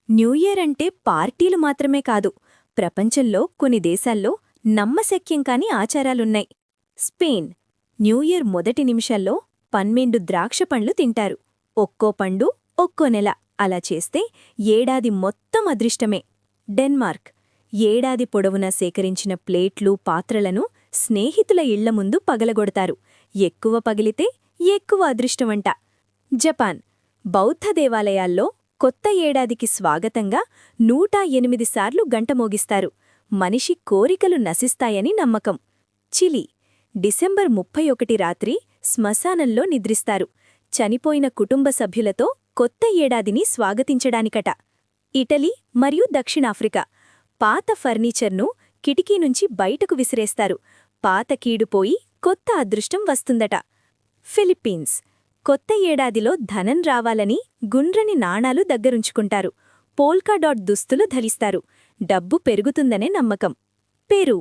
New year అంటే పార్టీలు మాత్రమే కాదు, ప్రపంచంలో కొన్ని దేశాల్లో నమ్మశక్యం కాని ఆచారాలున్నాయి. స్పెయిన్ న్యూ ఇయర్ మొదటి నిమిషాల్లో 12 ద్రాక్ష పండ్లు తింటారు. ఒక్కో పండు ఒక్కో నెల. అలా చేస్తే ఏడాది మొత్తం అదృష్టమే. డెన్మార్క్ ఏడాది పొడవునా సేకరించిన ప్లేట్లు, పాత్రలను స్నేహితుల ఇళ్ల ముందు పగలగొడతారు. ఎక్కువ పగిలితే ఎక్కువ అదృష్టమంట. జపాన్ బౌద్ధ దేవాలయాల్లో కొత్త ఏడాదికి స్వాగతంగా 108 సార్లు గంట మోగిస్తారు. మనిషి కోరికలు నశిస్తాయని నమ్మకం. చిలీ డిసెంబర్ 31 రాత్రి శ్మశానంలో నిద్రిస్తారు. చనిపోయిన కుటుంబ సభ్యులతో కొత్త ఏడాదిని స్వాగతించడానికట. ఇటలీ మరియు దక్షిణాఫ్రికా పాత ఫర్నిచర్ను కిటికీ నుంచి బయటకు విసిరేస్తారు. పాత కీడుపోయి కొత్త అదృష్టం వస్తుందట. ఫిలిప్పీన్స్ కొత్త ఏడాదిలో ధనం రావాలని గుండ్రని నాణాలు దగ్గరుంచుకుంటారు. పోల్కా డాట్ దుస్తులు ధరిస్తారు. డబ్బు పెరుగుతుందనే నమ్మకం. పెరూ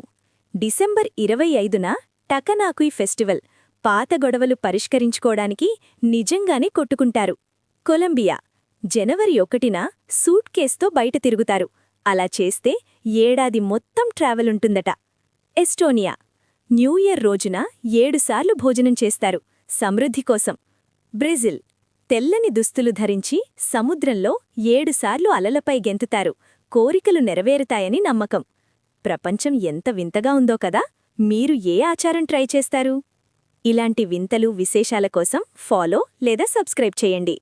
డిసెంబర్ 25న టకనాకుయ్ ఫెస్టివల్. పాత గొడవలు పరిష్కరించుకోడానికి నిజంగానే కొట్టుకుంటారు. కొలంబియా జనవరి 1న సూట్ కేస్తో బయట తిరుగుతారు. అలా చేస్తే ఏడాది మొత్తం ట్రావెలుంటుందట. ఎస్టోనియా న్యూ ఇయర్ రోజున 7 సార్లు భోజనం చేస్తారు, సమృద్ధి కోసం. బ్రెజిల్ తెల్లని దుస్తులు ధరించి సముద్రంలో 7 సార్లు అలలపై గెంతుతారు. కోరికలు నెరవేరుతాయని నమ్మకం. ప్రపంచం ఎంత వింతగా ఉందో కదా. మీరు ఏ ఆచారం ట్రై చేస్తారు? ఇలాంటి వింతలు, విశేషాల కోసం ఫాలో లేదా సబ్స్క్రైబ్ చేయండి.